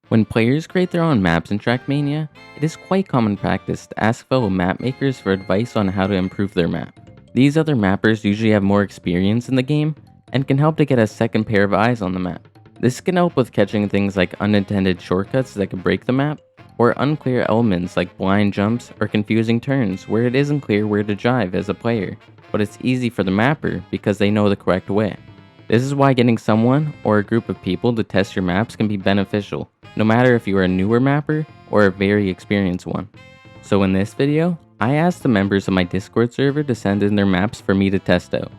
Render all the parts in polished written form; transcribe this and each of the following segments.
When players create their own maps in Trackmania, it is quite common practice to ask fellow map makers for advice on how to improve their map. These other mappers usually have more experience in the game and can help to get a second pair of eyes on the map. This can help with catching things like unintended shortcuts that can break the map, or unclear elements like blind jumps or confusing turns where it isn't clear where to drive as a player, but it's easy for the mapper because they know the correct way. This is why getting someone or a group of people to test your maps can be beneficial, no matter if you are a newer mapper or a very experienced one. So in this video, I asked the members of my Discord server to send in their maps for me to test out,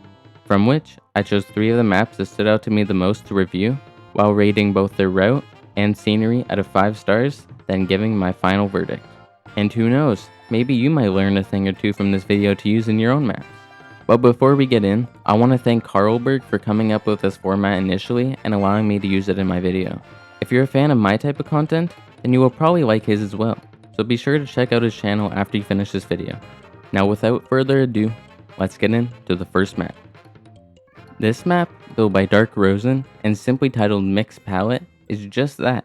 from which I chose 3 of the maps that stood out to me the most to review, while rating both their route and scenery out of 5 stars, then giving my final verdict. And who knows, maybe you might learn a thing or two from this video to use in your own maps. But before we get in, I want to thank Carlberg for coming up with this format initially and allowing me to use it in my video. If you're a fan of my type of content, then you will probably like his as well, so be sure to check out his channel after you finish this video. Now without further ado, let's get into the first map. This map, built by Dark Rosen and simply titled Mixed Palette, is just that.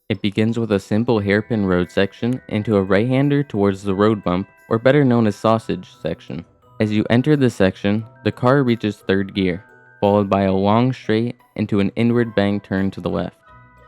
It begins with a simple hairpin road section into a right-hander towards the road bump, or better known as sausage section. As you enter this section, the car reaches 3rd gear, followed by a long straight into an inward bank turn to the left.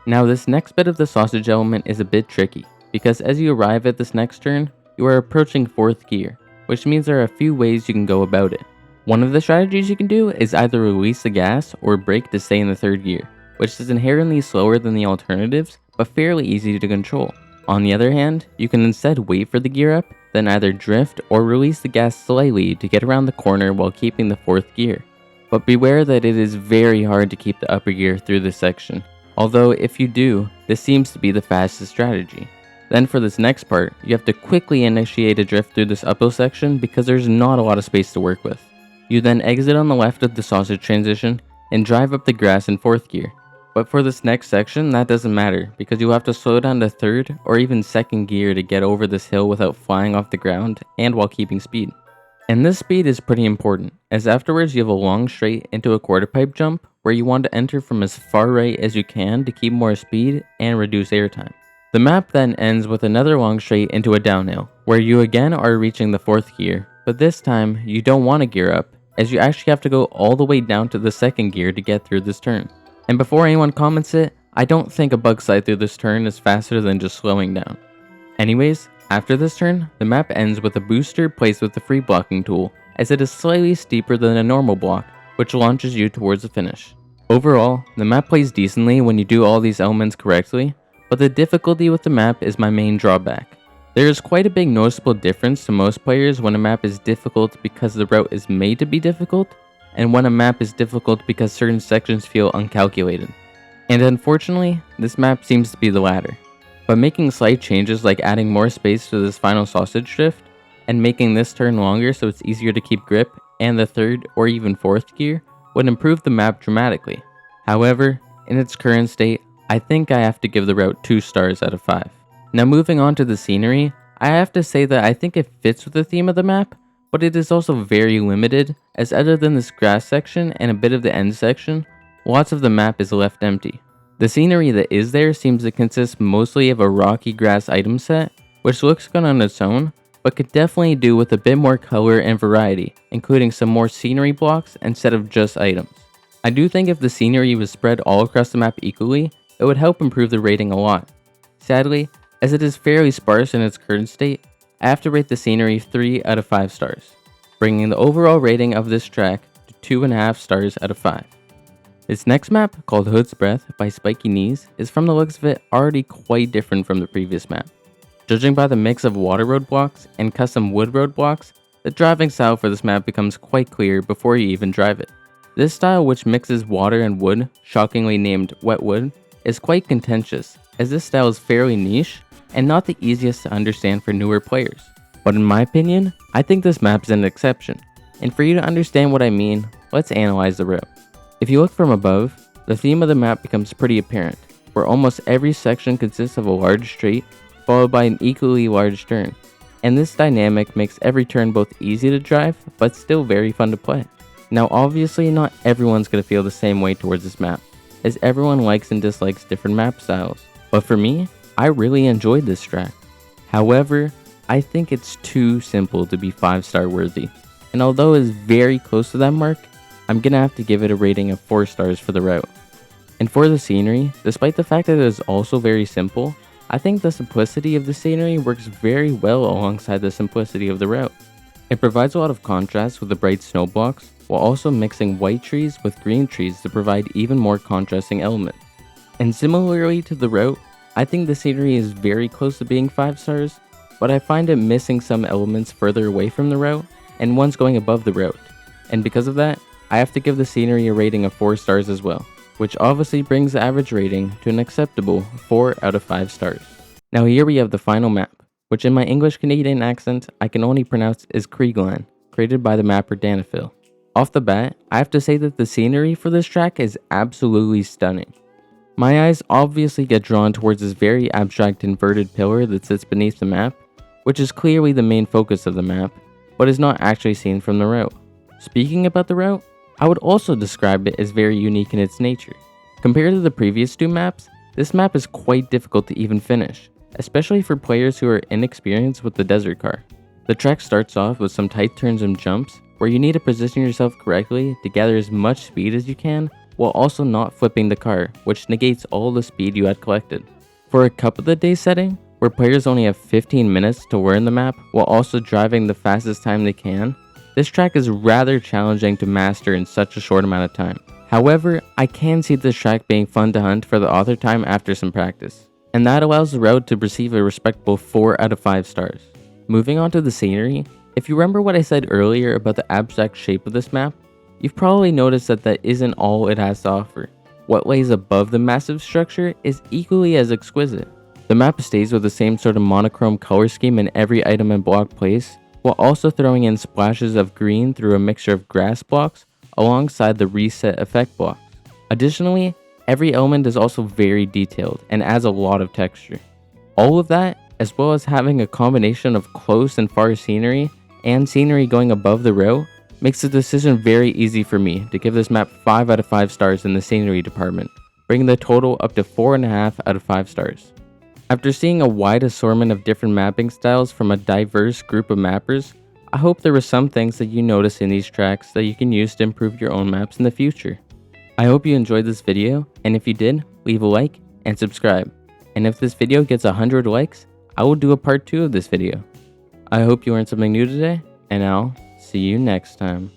Now this next bit of the sausage element is a bit tricky, because as you arrive at this next turn, you are approaching 4th gear, which means there are a few ways you can go about it. One of the strategies you can do is either release the gas or brake to stay in the 3rd gear, which is inherently slower than the alternatives, but fairly easy to control. On the other hand, you can instead wait for the gear up, then either drift or release the gas slightly to get around the corner while keeping the 4th gear. But beware that it is very hard to keep the upper gear through this section, although if you do, this seems to be the fastest strategy. Then for this next part, you have to quickly initiate a drift through this uphill section because there's not a lot of space to work with. You then exit on the left of the sausage transition and drive up the grass in 4th gear. But for this next section, that doesn't matter because you'll have to slow down to 3rd or even 2nd gear to get over this hill without flying off the ground and while keeping speed. And this speed is pretty important, as afterwards you have a long straight into a quarter pipe jump where you want to enter from as far right as you can to keep more speed and reduce airtime. The map then ends with another long straight into a downhill, where you again are reaching the 4th gear, but this time you don't want to gear up, as you actually have to go all the way down to the 2nd gear to get through this turn. And before anyone comments it, I don't think a bug slide through this turn is faster than just slowing down. Anyways, after this turn, the map ends with a booster placed with the free blocking tool, as it is slightly steeper than a normal block, which launches you towards the finish. Overall, the map plays decently when you do all these elements correctly, but the difficulty with the map is my main drawback. There is quite a big noticeable difference to most players when a map is difficult because the route is made to be difficult, and when a map is difficult because certain sections feel uncalculated. And unfortunately, this map seems to be the latter. But making slight changes like adding more space to this final sausage drift, and making this turn longer so it's easier to keep grip, and the 3rd or even 4th gear, would improve the map dramatically. However, in its current state, I think I have to give the route 2 stars out of 5. Now moving on to the scenery, I have to say that I think it fits with the theme of the map, but it is also very limited, as other than this grass section and a bit of the end section, lots of the map is left empty. The scenery that is there seems to consist mostly of a rocky grass item set, which looks good on its own, but could definitely do with a bit more color and variety, including some more scenery blocks instead of just items. I do think if the scenery was spread all across the map equally, it would help improve the rating a lot. Sadly, as it is fairly sparse in its current state, I have to rate the scenery 3 out of 5 stars, bringing the overall rating of this track to 2.5 stars out of 5. This next map, called Hood's Breath by Spiky Knees, is from the looks of it already quite different from the previous map. Judging by the mix of water roadblocks and custom wood roadblocks, the driving style for this map becomes quite clear before you even drive it. This style, which mixes water and wood, shockingly named Wet Wood, is quite contentious, as this style is fairly niche and not the easiest to understand for newer players. But in my opinion, I think this map is an exception, and for you to understand what I mean, let's analyze the route. If you look from above, the theme of the map becomes pretty apparent, where almost every section consists of a large straight, followed by an equally large turn, and this dynamic makes every turn both easy to drive, but still very fun to play. Now obviously not everyone's going to feel the same way towards this map, as everyone likes and dislikes different map styles, But for me, I really enjoyed this track. However, I think it's too simple to be 5-star worthy. And although it's very close to that mark, I'm gonna have to give it a rating of 4 stars for the route. And for the scenery, despite the fact that it is also very simple, I think the simplicity of the scenery works very well alongside the simplicity of the route. It provides a lot of contrast with the bright snow blocks, while also mixing white trees with green trees to provide even more contrasting elements. And similarly to the route, I think the scenery is very close to being 5 stars, but I find it missing some elements further away from the route, and ones going above the route. And because of that, I have to give the scenery a rating of 4 stars as well, which obviously brings the average rating to an acceptable 4 out of 5 stars. Now here we have the final map, which in my English Canadian accent I can only pronounce as Kriegland, created by the mapper Danafil. Off the bat, I have to say that the scenery for this track is absolutely stunning. My eyes obviously get drawn towards this very abstract inverted pillar that sits beneath the map, which is clearly the main focus of the map, but is not actually seen from the route. Speaking about the route, I would also describe it as very unique in its nature. Compared to the previous 2 maps, this map is quite difficult to even finish, especially for players who are inexperienced with the desert car. The track starts off with some tight turns and jumps, where you need to position yourself correctly to gather as much speed as you can, while also not flipping the car, which negates all the speed you had collected. For a cup of the day setting, where players only have 15 minutes to learn the map while also driving the fastest time they can, this track is rather challenging to master in such a short amount of time. However, I can see this track being fun to hunt for the author time after some practice, and that allows the route to receive a respectable 4 out of 5 stars. Moving on to the scenery, if you remember what I said earlier about the abstract shape of this map, you've probably noticed that that isn't all it has to offer. What lays above the massive structure is equally as exquisite. The map stays with the same sort of monochrome color scheme in every item and block place, while also throwing in splashes of green through a mixture of grass blocks alongside the reset effect blocks. Additionally, every element is also very detailed and adds a lot of texture. All of that, as well as having a combination of close and far scenery and scenery going above the route, makes the decision very easy for me to give this map 5 out of 5 stars in the scenery department, bringing the total up to 4.5 out of 5 stars. After seeing a wide assortment of different mapping styles from a diverse group of mappers, I hope there were some things that you noticed in these tracks that you can use to improve your own maps in the future. I hope you enjoyed this video, and if you did, leave a like and subscribe. And if this video gets 100 likes, I will do a part 2 of this video. I hope you learned something new today, and I'll see you next time.